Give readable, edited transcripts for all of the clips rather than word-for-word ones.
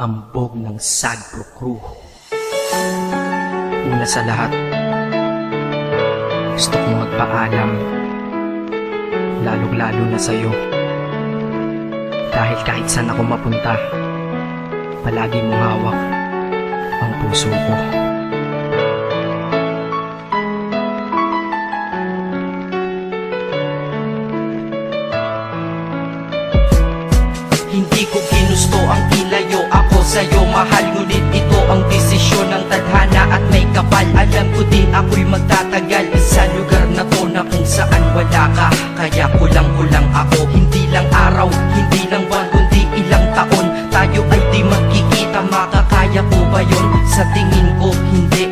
hambog ng Sagpro Crew. Una sa lahat, gusto kong magpaalam, lalong-lalo na sa'yo. Dahil kahit saan ako mapunta, palagi mong hawak ang puso ko. Hindi ko ginusto ang ilayo ako sa'yo, mahal. Ngunit ito ang desisyon ng tadhana at may kapal. Alam ko di ako'y magtatagal sa lugar na to na kung saan wala ka. Kaya kulang-kulang ako, hindi lang araw, hindi lang buwan, kundi ilang taon. Tayo ay di magkikita, makakaya ko ba yun? Sa tingin ko hindi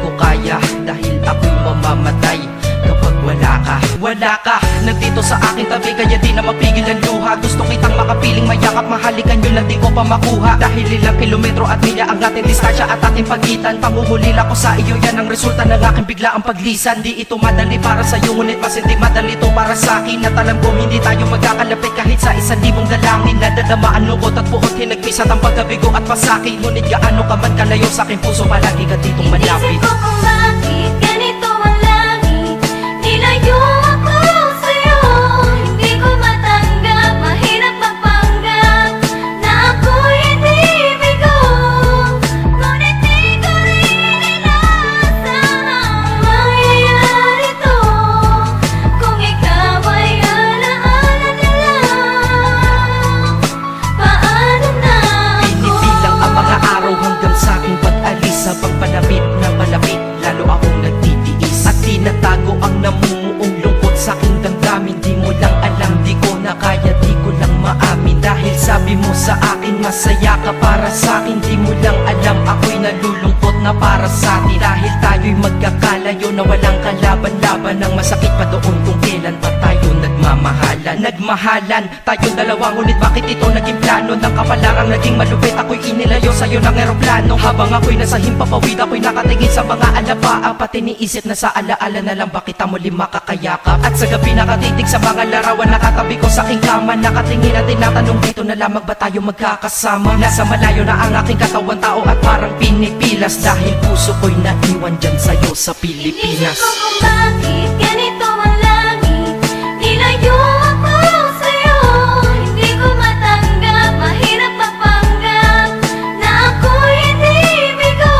ko kaya. Dahil ako'y mamamatay kapag wala ka. Wala ka, nandito sa aking tabi, kaya di na mapigil ang luha. Gusto kitang makapiling, mayakap, mahalikan yun lang di ko pa makuha. Dahil ilang kilometro at milya ang ating distansya at ating pagitan. Panguhulila ko sa iyo, yan ang resulta ng aking biglaang paglisan. Di ito madali para sa'yo, ngunit mas hindi madali to para sa'kin. At alam ko hindi tayo magkakalapit kahit sa 1,000 dalangin. Nadadamaan lungkot at buot, hinagpisat ang pagkabigo at pasakit. Ngunit gaano ka man kalayo sa aking puso, palagi ka ditong malapit. Isip ko kung bakit ganito ang langit, nilayo ako sa'yo. Hindi ko matanggap, mahirap magpanggap na ako'y hindi bigo. Ngunit di ko rin inaasahang mangyayari to. Kung ikaw ay alaala na lang, paano na ako? Pinipilang ang mga araw hanggang sa aking pag-alis. Habang palapit na malapit, lalo akong nagtitiis. At tinatago ang namumuong lungkot sa aking damdamin. Di mo lang alam, di ko na kaya, di ko lang maamin. Dahil sabi mo sa akin, masaya ka para sa akin. Di mo lang alam, ako'y nalulungkot na para sa atin. Dahil tayo'y magkakalayo na walang kalaban-laban. Ang masakit pa doon kung kailan pa tayo nagmamahalan. Nagmahalan tayong dalawa, ngunit bakit ito naging plano? Ng kapalarang naging malupit, ako'y inilayo sa'yo ng eroplano. Habang ako'y nasa himpapawid, ako'y nakatingin sa mga alapaan. Pati niisip na sa alaala na lang bakit kita muli makakayakap. At sa gabi nakatitig sa mga larawan, nakatabi ko sa aking kama. Nakatingin at tinatanong, dito na lamang ba tayo magkakasama? Nasa malayo na ang aking katawan, tao at parang pinipilas. Dahil puso ko'y naiwan dyan sa'yo sa Pilipinas. Inisip ko kung bakit ganito ang langit, nilayo ako sa'yo. Hindi ko matanggap, mahirap magpanggap na ako'y hindi bigo.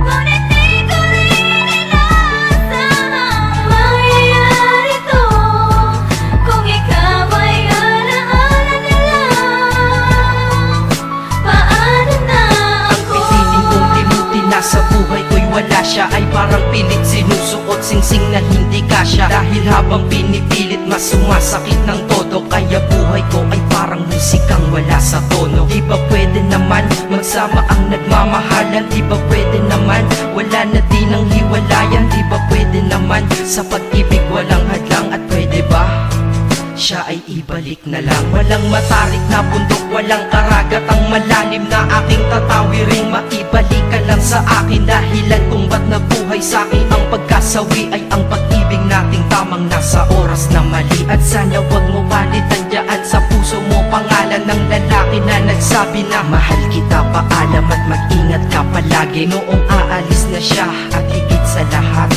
Ngunit di ko rin inaasahang mangyayari to. Kung ikaw ay alaala na lang, paano na Ang ako? piniling kong limutin na sa buhay ko'y wala siya, ay parang pilit sinusuot, singsing na hindi kasya. Dahil habang pinipilit, mas sumasakit ng todo. Kaya buhay ko ay parang musikang wala sa tono. Di ba pwede naman magsama ang nagmamahalan? Di ba pwede naman wala na din ang hiwalayan? Di ba pwede naman sa pag-ibig walang hadlang? At pwede ba siya ay ibalik na lang? Walang matarik na bundok, walang karagat ang malalim na aking tatawiring. Maibalik ka lang sa akin, dahilan kung ba't nabuhay sa akin ang pagkasawi ay ang pag-ibig nating tamang nasa oras na mali. At sana wag mo palitan dyan sa puso mo pangalan ng lalaki na nagsabi na mahal kita, paalam at mag-ingat ka palagi. Noong aalis na siya at higit sa lahat,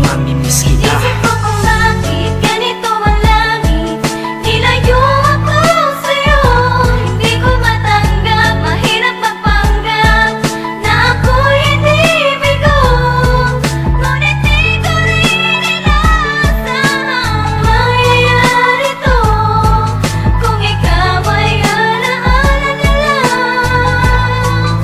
mamimiss kita. Isip ko kung bakit ganito ang langit, nilayo ako sa'yo. Hindi ko matanggap, mahirap magpanggap na ako'y hindi bigo. Ngunit di ko rin inaasahang mangyayari to. Kung ikaw ay alaala na lang,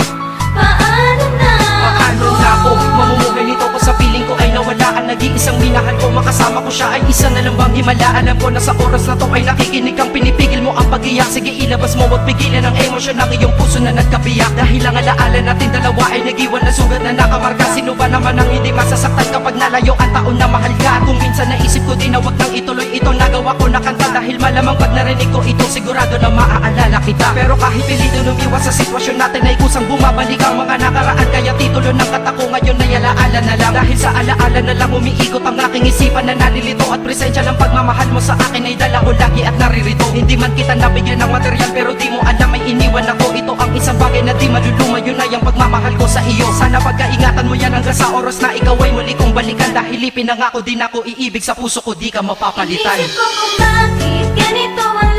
paano na Paano na ako mamumuhay nito ko sa piling ko ay nawala ang nag-iisang minahal ko? Makasama ko siya ay isa na lang bang himala? Alam ko na sa oras na to ay nakikinig kang pinipigil mo ang pag-iyak. Sige ilabas mo, wag pigilan ang emosyon ng iyong puso na nagkabiyak. Dahil ang alaala natin dalawa ay nag-iwan na sugat na nakamarka. Sino ba naman ang hindi masasaktan kapag nalayo ang taon na mahal ka? Kung minsan naisip ko din na wag nang ituloy itong nagawa ko na kanta. Dahil malamang pag narinig ko ito, sigurado na maaalala kita. Pero kahit pilito lumiwas sa sitwasyon natin ay kusang bumabalik ang mga nakaraan. Kaya titulo ng kata ko ngayon ay alaala na lang. Dahil sa alaala na lang umiikot ang aking isipan na nalilito. At presensya ng pagmamahal mo sa akin ay dala ko lagi at naririto. Hindi man kita nabigyan ng material, pero di mo alam ay iniwan ako. Ito ang bagay na di malulumayo na yung pagmamahal ko sa iyo. Sana pagkaingatan mo yan hanggang sa oras na ikaw ay muli kong balikan. Dahil ipinangako din ako iibig sa puso ko, di ka mapapalitan. Inisip ko kung bakit ganito ang